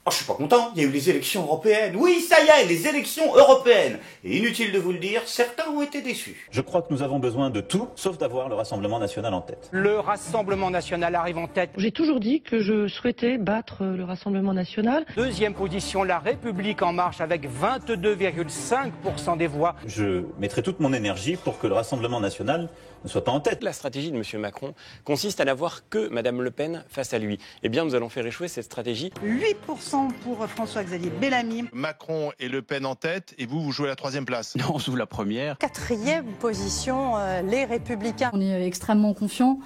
Oh, je suis pas content, il y a eu les élections européennes. Oui, ça y est, les élections européennes. Et inutile de vous le dire, certains ont été déçus. Je crois que nous avons besoin de tout, sauf d'avoir le Rassemblement national en tête. Le Rassemblement national arrive en tête. J'ai toujours dit que je souhaitais battre le Rassemblement national. Deuxième position, La République en marche avec 22,5% des voix. Je mettrai toute mon énergie pour que le Rassemblement national ne soit pas en tête. La stratégie de M. Macron consiste à n'avoir que Mme Le Pen face à lui. Eh bien, nous allons faire échouer cette stratégie. 8% pour François-Xavier Bellamy. Macron et Le Pen en tête, et vous jouez la 3e place. Non, on joue la première. 4e position, les Républicains. On est extrêmement confiants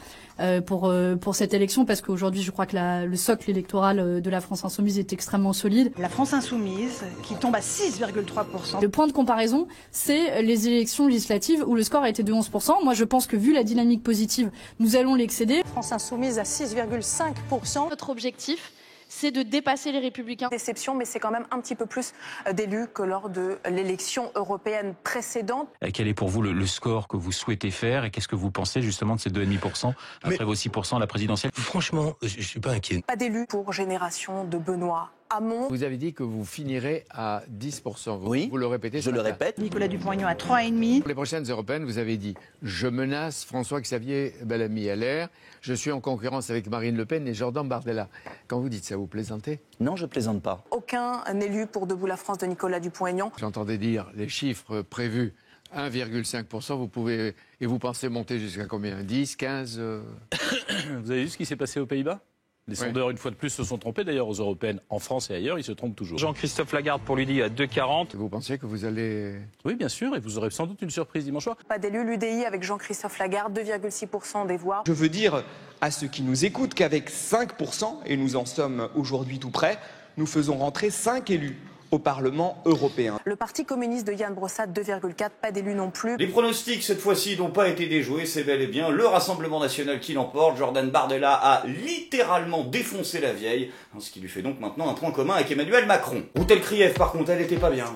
pour cette élection parce qu'aujourd'hui, je crois que le socle électoral de la France Insoumise est extrêmement solide. La France Insoumise qui tombe à 6,3%. Le point de comparaison, c'est les élections législatives où le score a été de 11%. Moi, je pense que vu la dynamique positive, nous allons l'excéder. France Insoumise à 6,5%. Notre objectif, c'est de dépasser les Républicains. Déception, mais c'est quand même un petit peu plus d'élus que lors de l'élection européenne précédente. Quel est pour vous le score que vous souhaitez faire et qu'est-ce que vous pensez justement de ces 2,5% après vos 6% à la présidentielle? Franchement, je suis pas inquiet. Pas d'élus pour Génération de Benoît Hamon. Vous avez dit que vous finirez à 10%. Vous le répétez? Je le répète. Nicolas Dupont-Aignan à 3,5%. Pour les prochaines européennes, vous avez dit « Je menace François-Xavier Bellamy LR. Je suis en concurrence avec Marine Le Pen et Jordan Bardella. » Quand vous dites ça, vous plaisantez? Non, je plaisante pas. Aucun élu pour Debout la France de Nicolas Dupont-Aignan. J'entendais dire les chiffres prévus. 1,5%, vous pensez monter jusqu'à combien? 10, 15 Vous avez vu ce qui s'est passé aux Pays-Bas? Les sondeurs, une fois de plus, se sont trompés d'ailleurs aux européennes en France et ailleurs, ils se trompent toujours. Jean-Christophe Lagarde pour l'UDI à 2,40. Vous pensez que vous allez... Oui, bien sûr, et vous aurez sans doute une surprise dimanche soir. Pas d'élu, l'UDI avec Jean-Christophe Lagarde, 2,6% des voix. Je veux dire à ceux qui nous écoutent qu'avec 5%, et nous en sommes aujourd'hui tout près, nous faisons rentrer 5 élus au Parlement européen. Le Parti communiste de Yann Brossat, 2,4%, pas d'élu non plus. Les pronostics, cette fois-ci, n'ont pas été déjoués, c'est bel et bien le Rassemblement national qui l'emporte. Jordan Bardella a littéralement défoncé la vieille, ce qui lui fait donc maintenant un point commun avec Emmanuel Macron. Routel Krief, par contre, elle était pas bien.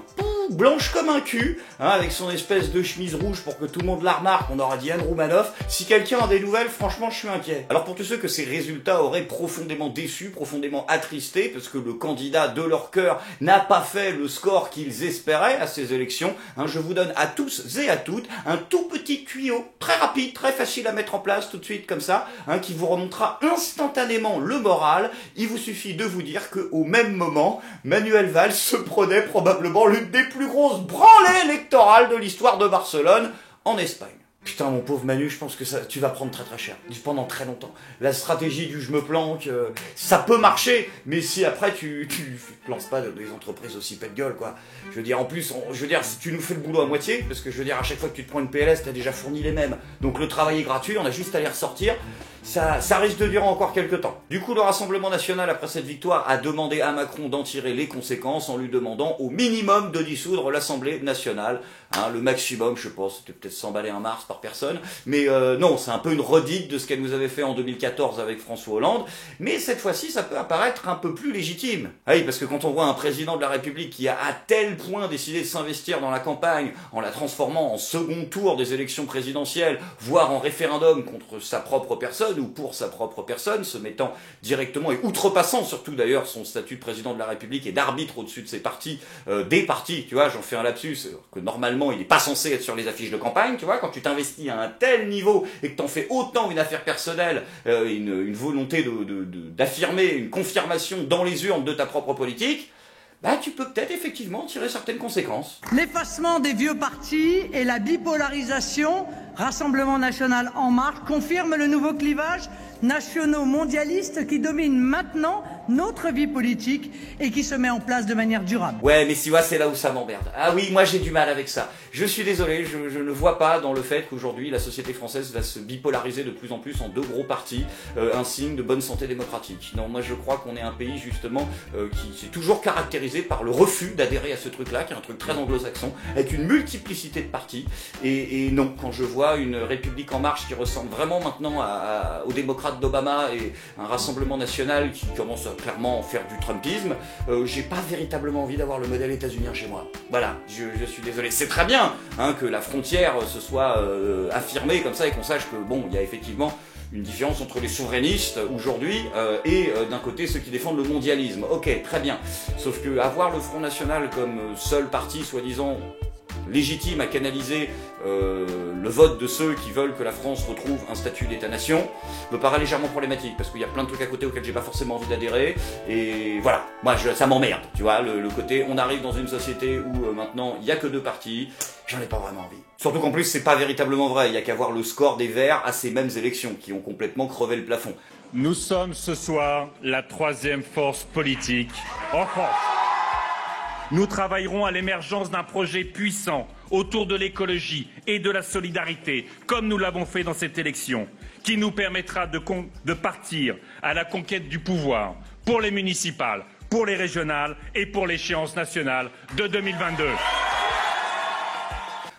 Blanche comme un cul, avec son espèce de chemise rouge pour que tout le monde la remarque, on aura dit Anne Roumanoff. Si quelqu'un a des nouvelles, franchement, je suis inquiet. Alors pour tous ceux que ces résultats auraient profondément déçus, profondément attristés, parce que le candidat de leur cœur n'a pas fait le score qu'ils espéraient à ces élections, je vous donne à tous et à toutes un tout petit tuyau, très rapide, très facile à mettre en place tout de suite comme ça, qui vous remontera instantanément le moral. Il vous suffit de vous dire qu'au même moment, Manuel Valls se prenait probablement l'une des plus grosses branlées électorales de l'histoire de Barcelone en Espagne. Putain, mon pauvre Manu, je pense que tu vas prendre très très cher, pendant très longtemps. La stratégie du je me planque, ça peut marcher, mais si après tu te lances pas des entreprises aussi pète gueule, quoi. Je veux dire, en plus, si tu nous fais le boulot à moitié, parce que je veux dire, à chaque fois que tu te prends une PLS, t'as déjà fourni les mêmes. Donc le travail est gratuit, on a juste à les ressortir. Ça risque de durer encore quelques temps. Du coup, le Rassemblement national, après cette victoire, a demandé à Macron d'en tirer les conséquences en lui demandant au minimum de dissoudre l'Assemblée nationale. Le maximum, je sais pas, c'était peut-être 100 balais un mars par personne. Mais non, c'est un peu une redite de ce qu'elle nous avait fait en 2014 avec François Hollande. Mais cette fois-ci, ça peut apparaître un peu plus légitime. Ah oui, parce que quand on voit un président de la République qui a à tel point décidé de s'investir dans la campagne, en la transformant en second tour des élections présidentielles, voire en référendum contre sa propre personne, ou pour sa propre personne, se mettant directement et outrepassant surtout d'ailleurs son statut de président de la République et d'arbitre au-dessus de ses partis, des partis, tu vois, j'en fais un lapsus, que normalement il n'est pas censé être sur les affiches de campagne, tu vois, quand tu t'investis à un tel niveau et que t'en fais autant une affaire personnelle, une volonté d'affirmer une confirmation dans les urnes de ta propre politique, tu peux peut-être effectivement tirer certaines conséquences. L'effacement des vieux partis et la bipolarisation, Rassemblement national en marche, confirment le nouveau clivage nationaux-mondialiste qui domine maintenant notre vie politique et qui se met en place de manière durable. Ouais, mais si c'est là où ça m'emmerde. Ah oui, moi j'ai du mal avec ça. Je suis désolé, je ne vois pas dans le fait qu'aujourd'hui la société française va se bipolariser de plus en plus en deux gros partis, un signe de bonne santé démocratique. Non, moi je crois qu'on est un pays justement qui s'est toujours caractérisé par le refus d'adhérer à ce truc-là, qui est un truc très anglo-saxon, avec une multiplicité de partis. Et non, quand je vois une République en marche qui ressemble vraiment maintenant aux démocrates d'Obama et un Rassemblement national qui commence à clairement faire du Trumpisme, j'ai pas véritablement envie d'avoir le modèle états-unien chez moi. Voilà, je suis désolé. C'est très bien que la frontière se soit affirmée comme ça et qu'on sache que bon, il y a effectivement une différence entre les souverainistes aujourd'hui et d'un côté ceux qui défendent le mondialisme. Ok, très bien. Sauf que avoir le Front National comme seul parti soi-disant légitime à canaliser le vote de ceux qui veulent que la France retrouve un statut d'État-nation me paraît légèrement problématique parce qu'il y a plein de trucs à côté auxquels j'ai pas forcément envie d'adhérer et voilà, moi ça m'emmerde, tu vois, le côté on arrive dans une société où maintenant il y a que deux partis, j'en ai pas vraiment envie. Surtout qu'en plus c'est pas véritablement vrai, il y a qu'à voir le score des Verts à ces mêmes élections qui ont complètement crevé le plafond. Nous sommes ce soir la troisième force politique en France. Nous travaillerons à l'émergence d'un projet puissant autour de l'écologie et de la solidarité, comme nous l'avons fait dans cette élection, qui nous permettra de partir à la conquête du pouvoir pour les municipales, pour les régionales et pour l'échéance nationale de 2022.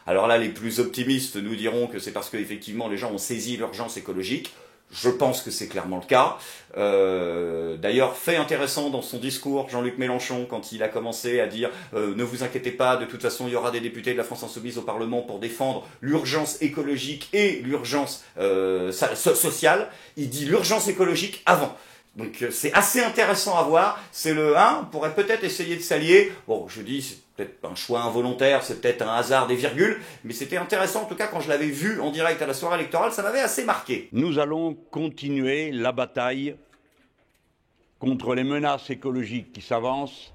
Alors là, les plus optimistes nous diront que c'est parce qu'effectivement les gens ont saisi l'urgence écologique. Je pense que c'est clairement le cas. D'ailleurs, fait intéressant dans son discours, Jean-Luc Mélenchon, quand il a commencé à dire ne vous inquiétez pas, de toute façon il y aura des députés de la France Insoumise au Parlement pour défendre l'urgence écologique et l'urgence sociale, il dit l'urgence écologique avant. Donc c'est assez intéressant à voir, c'est le 1, on pourrait peut-être essayer de s'allier, bon je dis c'est peut-être un choix involontaire, c'est peut-être un hasard des virgules, mais c'était intéressant en tout cas quand je l'avais vu en direct à la soirée électorale, ça m'avait assez marqué. Nous allons continuer la bataille contre les menaces écologiques qui s'avancent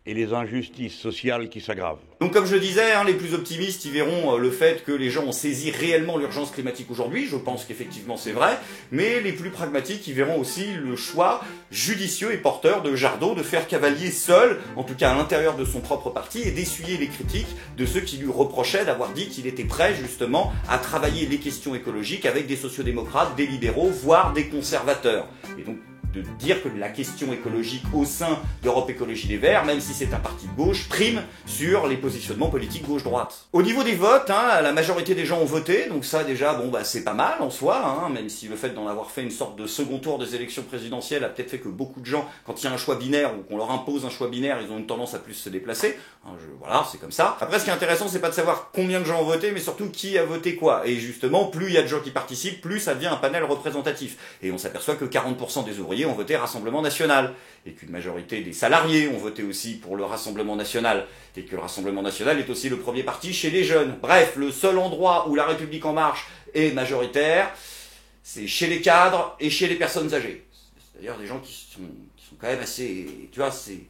et les injustices sociales qui s'aggravent. Donc comme je disais, les plus optimistes, ils verront le fait que les gens ont saisi réellement l'urgence climatique aujourd'hui, je pense qu'effectivement c'est vrai, mais les plus pragmatiques, ils verront aussi le choix judicieux et porteur de Jadot de faire cavalier seul, en tout cas à l'intérieur de son propre parti, et d'essuyer les critiques de ceux qui lui reprochaient d'avoir dit qu'il était prêt justement à travailler les questions écologiques avec des sociodémocrates, des libéraux, voire des conservateurs. Et donc de dire que la question écologique au sein d'Europe Écologie Les Verts, même si c'est un parti de gauche, prime sur les positionnements politiques gauche-droite. Au niveau des votes, la majorité des gens ont voté, donc ça déjà, bon c'est pas mal en soi, même si le fait d'en avoir fait une sorte de second tour des élections présidentielles a peut-être fait que beaucoup de gens, quand il y a un choix binaire ou qu'on leur impose un choix binaire, ils ont une tendance à plus se déplacer. Voilà, c'est comme ça. Après, ce qui est intéressant, c'est pas de savoir combien de gens ont voté, mais surtout qui a voté quoi. Et justement, plus il y a de gens qui participent, plus ça devient un panel représentatif. Et on s'aperçoit que 40% des ouvriers ont voté Rassemblement National, et qu'une majorité des salariés ont voté aussi pour le Rassemblement National, et que le Rassemblement National est aussi le premier parti chez les jeunes. Bref, le seul endroit où la République En Marche est majoritaire, c'est chez les cadres et chez les personnes âgées. C'est-à-dire des gens qui sont quand même assez, tu vois, c'est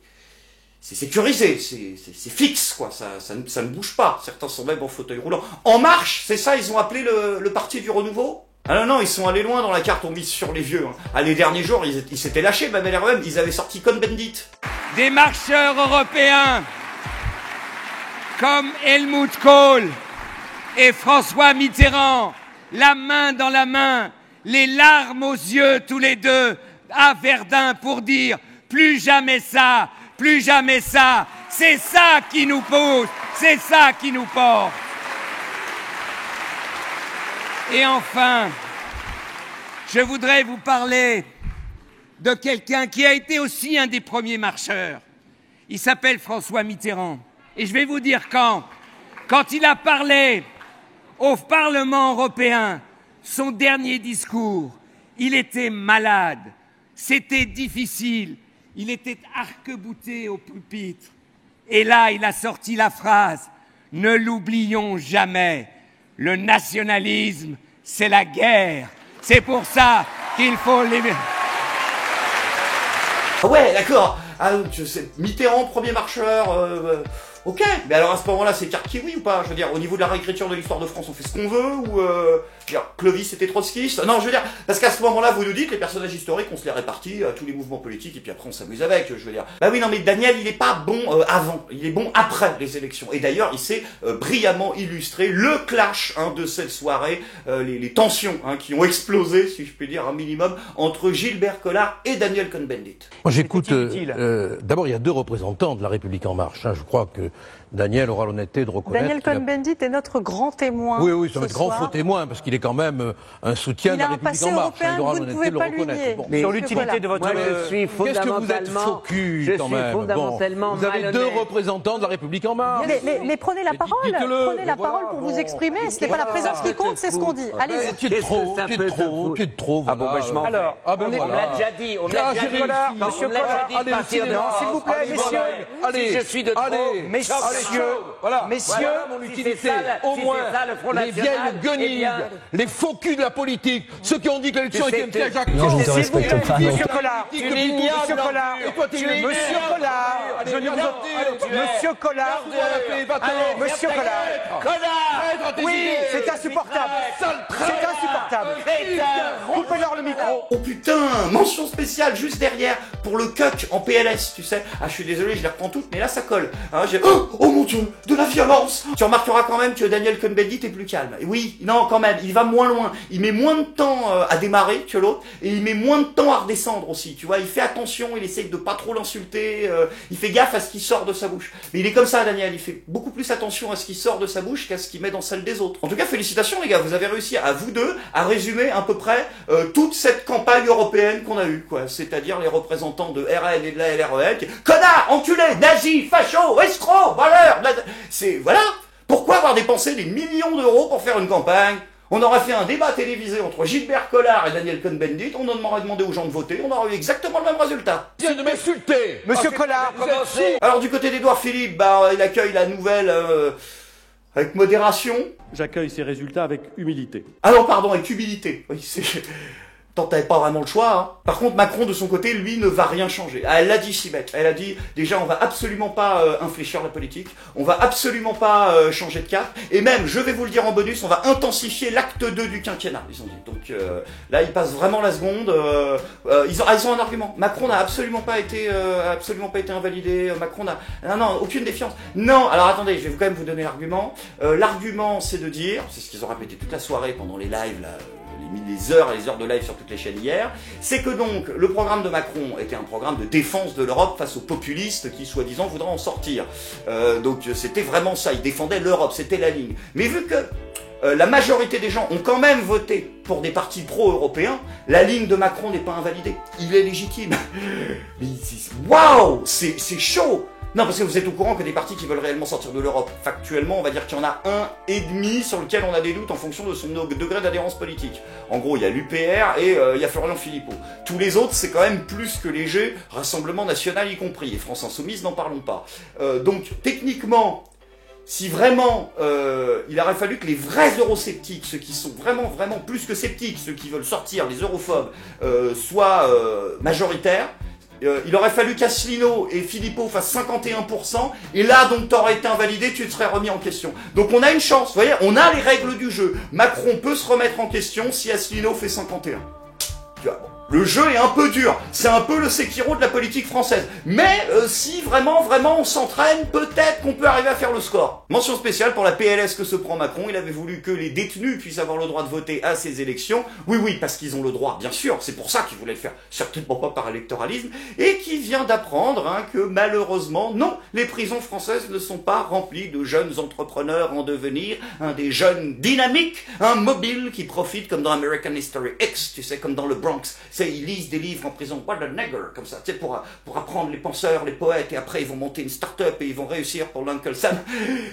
sécurisé, c'est fixe, quoi, ça ne bouge pas. Certains sont même en fauteuil roulant. En Marche, c'est ça, ils ont appelé le parti du renouveau? Ah non, ils sont allés loin dans la carte, on mise sur les vieux. Les derniers jours, ils s'étaient lâchés, même LREM, ils avaient sorti Cohn-Bendit. Des marcheurs européens comme Helmut Kohl et François Mitterrand, la main dans la main, les larmes aux yeux tous les deux, à Verdun pour dire « plus jamais ça ». Plus jamais ça, c'est ça qui nous pousse, c'est ça qui nous porte. Et enfin, je voudrais vous parler de quelqu'un qui a été aussi un des premiers marcheurs. Il s'appelle François Mitterrand. Et je vais vous dire quand il a parlé au Parlement européen, son dernier discours, il était malade, c'était difficile. Il était arc-bouté au pupitre. Et là, il a sorti la phrase « Ne l'oublions jamais, le nationalisme, c'est la guerre. C'est pour ça qu'il faut les... » Ouais, d'accord. Je sais, Mitterrand, premier marcheur... Ok, mais alors à ce moment-là, c'est carte kiwi ou pas? Je veux dire, au niveau de la réécriture de l'histoire de France, on fait ce qu'on veut ou Clovis était trotskiste? Non, je veux dire, parce qu'à ce moment-là, vous nous dites, les personnages historiques, on se les répartit à tous les mouvements politiques et puis après on s'amuse avec, je veux dire. Bah oui, non, mais Daniel, il est pas bon avant, il est bon après les élections. Et d'ailleurs, il s'est brillamment illustré le clash de cette soirée, les tensions qui ont explosé, si je puis dire, un minimum, entre Gilbert Collard et Daniel Cohn-Bendit. Moi, j'écoute. D'abord, il y a deux représentants de la République En Marche. Je crois que Daniel aura l'honnêteté de reconnaître. Daniel Cohn-Bendit est notre grand témoin. Oui, c'est notre grand faux témoin, parce qu'il il est quand même un soutien de la République en marche. Il aura l'honnêteté de le reconnaître. Bon. Sur l'utilité de votre... Qu'est-ce que vous êtes faux cul, quand même. Bon, vous avez 2 représentants de la République en marche. Mais prenez la parole. Prenez la parole pour vous exprimer. Ce n'est pas la présence qui compte, c'est ce qu'on dit. Allez-y. Tu es de trop. Ah bon, ben je m'en vais. Alors, on me l'a déjà dit. On me l'a déjà dit. Monsieur Collard, s'il vous plaît, messieurs. Allez, si je suis de trop, messieurs, mon utilité. Au moins, les vieilles guenilles, les faux culs de la politique, ceux qui ont dit que l'élection était un piège à non, je ne te respecte pas. Monsieur Collard, Monsieur Collard, Monsieur Collard, Monsieur Collard, oui, c'est insupportable. C'est insupportable. Coupez-leur le micro. Oh putain, mention spéciale juste derrière pour le cuck en PLS, tu sais. Ah, je suis désolé, je les reprends toutes, mais là ça colle. Hein, oh mon Dieu, de la violence. Tu remarqueras quand même que Daniel Cohn-Bendit est plus calme. Oui, non, quand même, il va moins loin. Il met moins de temps à démarrer que l'autre, et il met moins de temps à redescendre aussi. Tu vois, il fait attention, il essaye de pas trop l'insulter. Il fait gaffe à ce qui sort de sa bouche. Mais il est comme ça, Daniel. Il fait beaucoup plus attention à ce qui sort de sa bouche qu'à ce qu'il met dans celle des autres. En tout cas, félicitations les gars. Vous avez réussi à vous deux à résumer à peu près toute cette campagne européenne qu'on a eue, quoi. C'est-à-dire les représentants de RN et de la LREL qui... Connard, enculé, nazi, facho, escroc, voleur. C'est voilà. Pourquoi avoir dépensé des millions d'euros pour faire une campagne? On aurait fait un débat télévisé entre Gilbert Collard et Daniel Cohn-Bendit, on en aurait demandé aux gens de voter, on aurait eu exactement le même résultat. C'est de m'insulter. Monsieur Collard, alors du côté d'Édouard Philippe, bah, il accueille la nouvelle avec modération. J'accueille ces résultats avec humilité. Ah non, pardon, avec humilité. Oui, c'est... Tant t'avais pas vraiment le choix, hein. Par contre, Macron, de son côté, lui, ne va rien changer. Elle l'a dit, Sibeth. Elle a dit, déjà, on va absolument pas infléchir la politique. On va absolument pas changer de cap. Et même, je vais vous le dire en bonus, on va intensifier l'acte 2 du quinquennat, ils ont dit. Donc là, ils passent vraiment la seconde. Ils ont un argument. Macron n'a absolument pas été invalidé. Macron n'a... Non, aucune défiance. Non, alors attendez, je vais quand même vous donner l'argument. L'argument, c'est de dire, c'est ce qu'ils ont répété toute la soirée pendant les lives, là, les heures et les heures de live sur toutes les chaînes hier, c'est que donc le programme de Macron était un programme de défense de l'Europe face aux populistes qui soi-disant voudraient en sortir. Donc c'était vraiment ça, il défendait l'Europe, c'était la ligne. Mais vu que la majorité des gens ont quand même voté pour des partis pro-européens, la ligne de Macron n'est pas invalidée. Il est légitime. Waouh, c'est chaud. Non, parce que vous êtes au courant que des partis qui veulent réellement sortir de l'Europe, factuellement, on va dire qu'il y en a 1,5 sur lequel on a des doutes en fonction de son degré d'adhérence politique. En gros, il y a l'UPR et il y a Florian Philippot. Tous les autres, c'est quand même plus que léger, Rassemblement National y compris, et France Insoumise, n'en parlons pas. Donc, techniquement, si vraiment il aurait fallu que les vrais eurosceptiques, ceux qui sont vraiment plus que sceptiques, ceux qui veulent sortir, les europhobes, soient majoritaires, il aurait fallu qu'Asselineau et Philippot fassent 51%, et là, donc, t'aurais été invalidé, tu te serais remis en question. Donc, on a une chance, vous voyez, on a les règles du jeu. Macron peut se remettre en question si Asselineau fait 51. Tu vois, bon. Le jeu est un peu dur, c'est un peu le Sekiro de la politique française. Mais si vraiment on s'entraîne, peut-être qu'on peut arriver à faire le score. Mention spéciale pour la PLS que se prend Macron, il avait voulu que les détenus puissent avoir le droit de voter à ces élections. Oui, parce qu'ils ont le droit, bien sûr, c'est pour ça qu'il voulait le faire, certainement pas par électoralisme, et qui vient d'apprendre que malheureusement, non, les prisons françaises ne sont pas remplies de jeunes entrepreneurs en devenir, des jeunes dynamiques, mobiles qui profitent comme dans American History X, tu sais, comme dans le Bronx. Ils lisent des livres en prison, what a nigger, comme ça, tu sais, pour apprendre les penseurs, les poètes, et après ils vont monter une start-up et ils vont réussir pour l'Uncle Sam.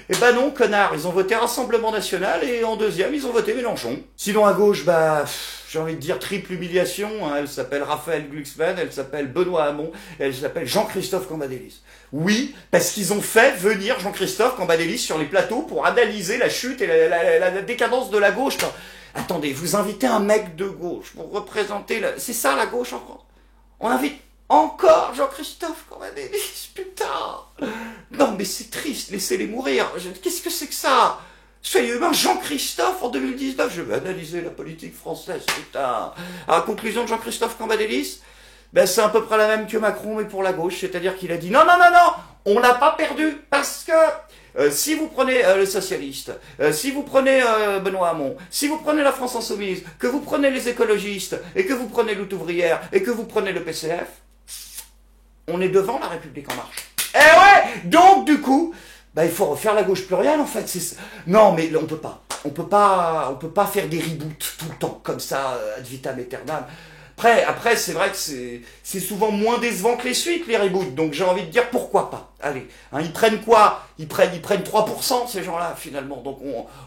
Eh ben non, connard, ils ont voté Rassemblement National et en deuxième, ils ont voté Mélenchon. Sinon à gauche, bah, j'ai envie de dire triple humiliation, hein. Elle s'appelle Raphaël Glucksmann, elle s'appelle Benoît Hamon, elle s'appelle Jean-Christophe Cambadélis. Oui, parce qu'ils ont fait venir Jean-Christophe Cambadélis sur les plateaux pour analyser la chute et la décadence de la gauche. Attendez, vous invitez un mec de gauche pour représenter c'est ça la gauche en France. On invite encore Jean-Christophe Cambadélis, putain. Non mais c'est triste, laissez-les mourir. Qu'est-ce que c'est que ça? Soyez humain, Jean-Christophe en 2019, je vais analyser la politique française, putain. À la conclusion de Jean-Christophe Cambadélis, ben c'est à peu près la même que Macron mais pour la gauche, c'est-à-dire qu'il a dit non, on n'a pas perdu parce que si vous prenez le socialiste, si vous prenez Benoît Hamon, si vous prenez la France Insoumise, que vous prenez les écologistes, et que vous prenez Lutte ouvrière, et que vous prenez le PCF, on est devant la République en marche. Eh ouais. Donc du coup, bah il faut refaire la gauche plurielle en fait. Non mais on peut pas. on peut pas faire des reboots tout le temps, comme ça, ad vitam aeternam. Après, c'est vrai que c'est souvent moins décevant que les suites, les reboots. Donc j'ai envie de dire, pourquoi pas? Allez, hein, ils prennent quoi? Ils prennent 3%, ces gens-là, finalement. Donc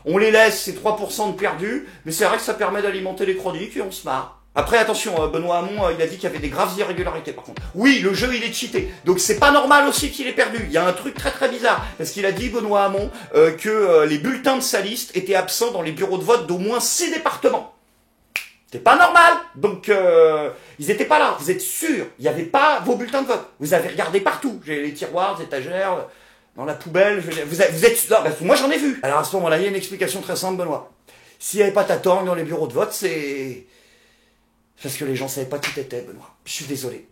on les laisse, ces 3% de perdus, mais c'est vrai que ça permet d'alimenter les chroniques et on se marre. Après, attention, Benoît Hamon, il a dit qu'il y avait des graves irrégularités, par contre. Oui, le jeu, il est cheaté. Donc c'est pas normal aussi qu'il ait perdu. Il y a un truc très très bizarre. Parce qu'il a dit, Benoît Hamon, que les bulletins de sa liste étaient absents dans les bureaux de vote d'au moins 6 départements. C'est pas normal. Donc, ils étaient pas là. Vous êtes sûr? Il n'y avait pas vos bulletins de vote. Vous avez regardé partout. J'ai les tiroirs, les étagères, dans la poubelle. Vous êtes... Non, moi, j'en ai vu. Alors, à ce moment-là, il y a une explication très simple, Benoît. S'il n'y avait pas ta torgue dans les bureaux de vote, c'est... Parce que les gens savaient pas qui t'étais, Benoît. Je suis désolé.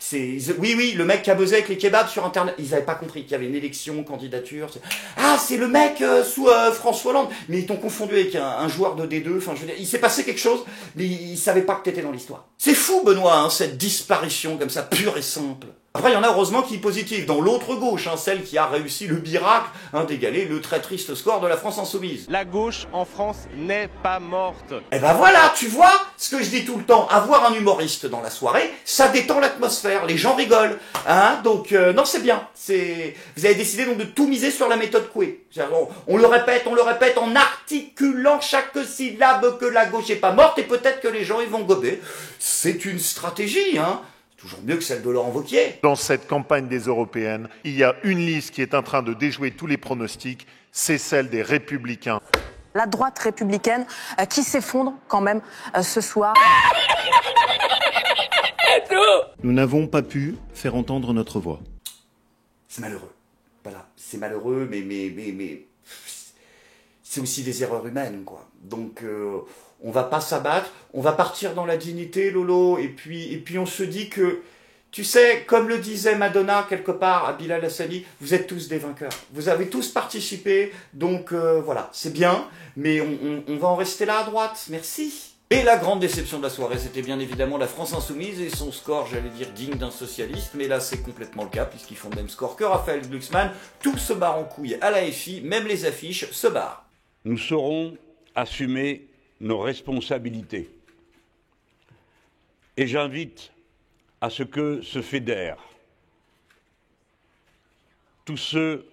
Oui, le mec qui a buzzé avec les kebabs sur Internet. Ils avaient pas compris qu'il y avait une élection, candidature. Ah, c'est le mec sous François Hollande. Mais ils t'ont confondu avec un joueur de D2. Enfin, je veux dire, il s'est passé quelque chose, mais ils savaient pas que t'étais dans l'histoire. C'est fou, Benoît, hein, cette disparition comme ça, pure et simple. Après, il y en a heureusement qui est positive. Dans l'autre gauche, hein, celle qui a réussi le miracle d'égaler le très triste score de la France insoumise. La gauche en France n'est pas morte. Eh ben voilà, tu vois ce que je dis tout le temps. Avoir un humoriste dans la soirée, ça détend l'atmosphère. Les gens rigolent. Hein, donc, non, c'est bien. Vous avez décidé donc de tout miser sur la méthode Coué. On le répète en articulant chaque syllabe que la gauche est pas morte et peut-être que les gens ils vont gober. C'est une stratégie, hein. Toujours mieux que celle de Laurent Wauquiez. Dans cette campagne des européennes, il y a une liste qui est en train de déjouer tous les pronostics, c'est celle des Républicains. La droite républicaine qui s'effondre quand même ce soir. Nous n'avons pas pu faire entendre notre voix. C'est malheureux. Voilà, c'est malheureux, mais c'est aussi des erreurs humaines, quoi. Donc, on va pas s'abattre, on va partir dans la dignité, Lolo, et puis on se dit que, tu sais, comme le disait Madonna quelque part à Bilal Hassani, vous êtes tous des vainqueurs. Vous avez tous participé, donc voilà, c'est bien, mais on va en rester là à droite. Merci. Et la grande déception de la soirée, c'était bien évidemment la France insoumise et son score, j'allais dire, digne d'un socialiste, mais là c'est complètement le cas, puisqu'ils font le même score que Raphaël Glucksmann. Tout se barre en couille à la FI, même les affiches se barrent. Nous saurons assumer nos responsabilités. Et j'invite à ce que se fédèrent tous ceux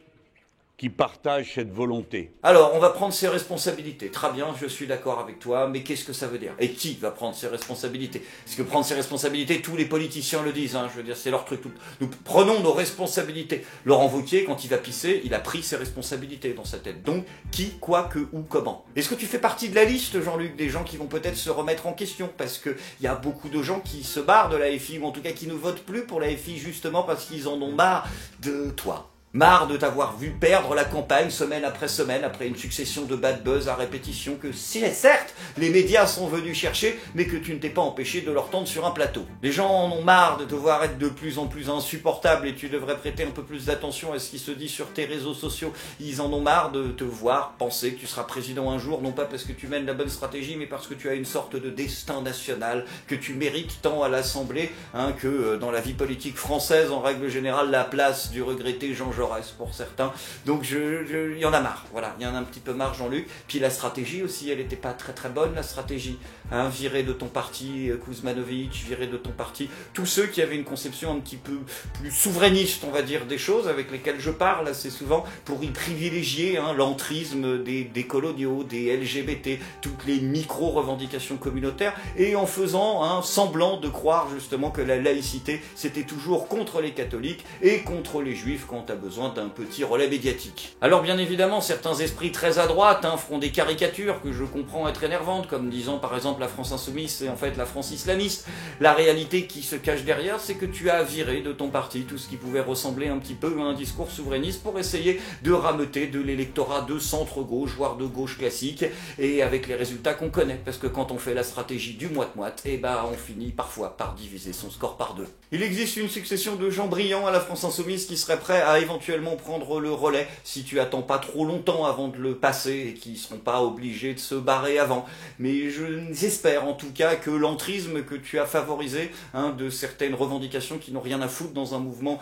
qui partagent cette volonté. Alors, on va prendre ses responsabilités. Très bien, je suis d'accord avec toi, mais qu'est-ce que ça veut dire? Et qui va prendre ses responsabilités? Parce que prendre ses responsabilités, tous les politiciens le disent, hein, je veux dire, c'est leur truc. Nous prenons nos responsabilités. Laurent Wauquiez, quand il va pisser, il a pris ses responsabilités dans sa tête. Donc, qui, quoi, que, où, comment? Est-ce que tu fais partie de la liste, Jean-Luc, des gens qui vont peut-être se remettre en question? Parce qu'il y a beaucoup de gens qui se barrent de la FI, ou en tout cas qui ne votent plus pour la FI, justement parce qu'ils en ont marre de toi. Marre de t'avoir vu perdre la campagne semaine, après une succession de bad buzz à répétition que, si, certes, les médias sont venus chercher, mais que tu ne t'es pas empêché de leur tendre sur un plateau. Les gens en ont marre de te voir être de plus en plus insupportable et tu devrais prêter un peu plus d'attention à ce qui se dit sur tes réseaux sociaux. Ils en ont marre de te voir penser que tu seras président un jour, non pas parce que tu mènes la bonne stratégie, mais parce que tu as une sorte de destin national, que tu mérites tant à l'Assemblée, hein, que dans la vie politique française, en règle générale, la place du regretté Jean Jaurès pour certains. Donc il y en a marre, voilà, il y en a un petit peu marre, Jean-Luc. Puis la stratégie aussi, elle n'était pas très très bonne, la stratégie. Hein, virer de ton parti Kuzmanovic, virer de ton parti tous ceux qui avaient une conception un petit peu plus souverainiste, on va dire, des choses avec lesquelles je parle assez souvent, pour y privilégier l'entrisme des coloniaux, des LGBT, toutes les micro-revendications communautaires, et en faisant semblant de croire justement que la laïcité, c'était toujours contre les catholiques et contre les juifs quand t'as besoin d'un petit relais médiatique. Alors bien évidemment, certains esprits très à droite feront des caricatures que je comprends être énervantes, comme disant par exemple la France insoumise, c'est en fait la France islamiste. La réalité qui se cache derrière, c'est que tu as viré de ton parti tout ce qui pouvait ressembler un petit peu à un discours souverainiste pour essayer de rameuter de l'électorat de centre-gauche, voire de gauche classique, et avec les résultats qu'on connaît, parce que quand on fait la stratégie du moite-moite, on finit parfois par diviser son score par deux. Il existe une succession de gens brillants à la France insoumise qui seraient prêts à éventuellement prendre le relais si tu attends pas trop longtemps avant de le passer et qui seront pas obligés de se barrer avant. Mais j'espère en tout cas que l'entrisme que tu as favorisé de certaines revendications qui n'ont rien à foutre dans un mouvement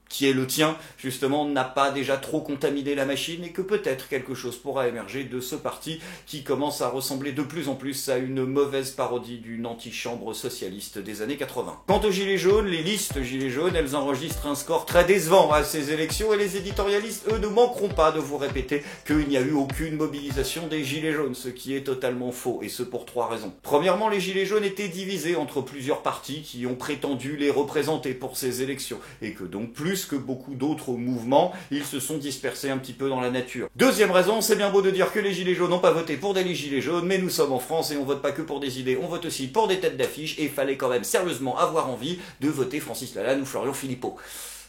qui est le tien, justement, n'a pas déjà trop contaminé la machine et que peut-être quelque chose pourra émerger de ce parti qui commence à ressembler de plus en plus à une mauvaise parodie d'une antichambre socialiste des années 80. Quant aux Gilets jaunes, les listes Gilets jaunes, elles enregistrent un score très décevant à ces élections et les éditorialistes, eux, ne manqueront pas de vous répéter qu'il n'y a eu aucune mobilisation des Gilets jaunes, ce qui est totalement faux, et ce pour 3 raisons. Premièrement, les Gilets jaunes étaient divisés entre plusieurs partis qui ont prétendu les représenter pour ces élections, et que donc plus que beaucoup d'autres mouvements, ils se sont dispersés un petit peu dans la nature. Deuxième raison, c'est bien beau de dire que les Gilets jaunes n'ont pas voté pour des Gilets jaunes, mais nous sommes en France et on vote pas que pour des idées, on vote aussi pour des têtes d'affiche, et il fallait quand même sérieusement avoir envie de voter Francis Lalanne ou Florian Philippot.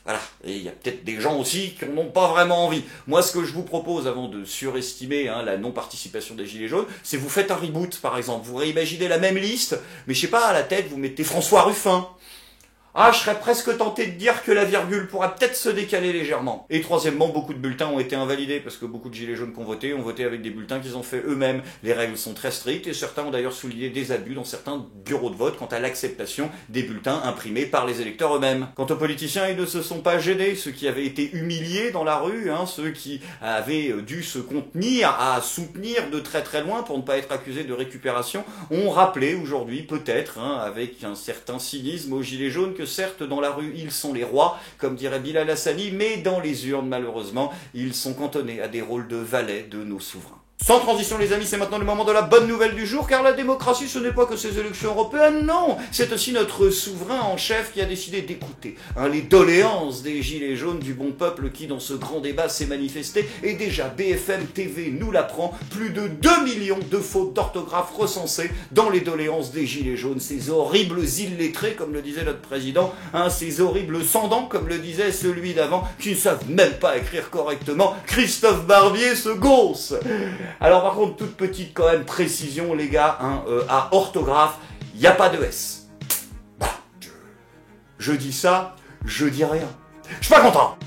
Voilà, et il y a peut-être des gens aussi qui n'en ont pas vraiment envie. Moi, ce que je vous propose, avant de surestimer la non-participation des Gilets jaunes, c'est vous faites un reboot, par exemple. Vous réimaginez la même liste, mais je sais pas, à la tête, vous mettez François Ruffin. Ah, je serais presque tenté de dire que la virgule pourra peut-être se décaler légèrement. Et troisièmement, beaucoup de bulletins ont été invalidés, parce que beaucoup de Gilets jaunes qui ont voté avec des bulletins qu'ils ont fait eux-mêmes. Les règles sont très strictes, et certains ont d'ailleurs souligné des abus dans certains bureaux de vote quant à l'acceptation des bulletins imprimés par les électeurs eux-mêmes. Quant aux politiciens, ils ne se sont pas gênés, ceux qui avaient été humiliés dans la rue, ceux qui avaient dû se contenir à soutenir de très très loin pour ne pas être accusés de récupération, ont rappelé aujourd'hui, peut-être, avec un certain cynisme aux Gilets jaunes, que certes, dans la rue, ils sont les rois, comme dirait Bilal Hassani, mais dans les urnes, malheureusement, ils sont cantonnés à des rôles de valets de nos souverains. Sans transition les amis, c'est maintenant le moment de la bonne nouvelle du jour, car la démocratie ce n'est pas que ces élections européennes, non, c'est aussi notre souverain en chef qui a décidé d'écouter les doléances des Gilets jaunes du bon peuple qui dans ce grand débat s'est manifesté, et déjà BFM TV nous l'apprend, plus de 2 millions de fautes d'orthographe recensées dans les doléances des Gilets jaunes, ces horribles illettrés comme le disait notre président, ces horribles sans-dents comme le disait celui d'avant, qui ne savent même pas écrire correctement, Christophe Barbier se gonce. Alors par contre, toute petite quand même précision les gars, à orthographe, il n'y a pas de S. Bah, je dis ça, je dis rien. Je suis pas content.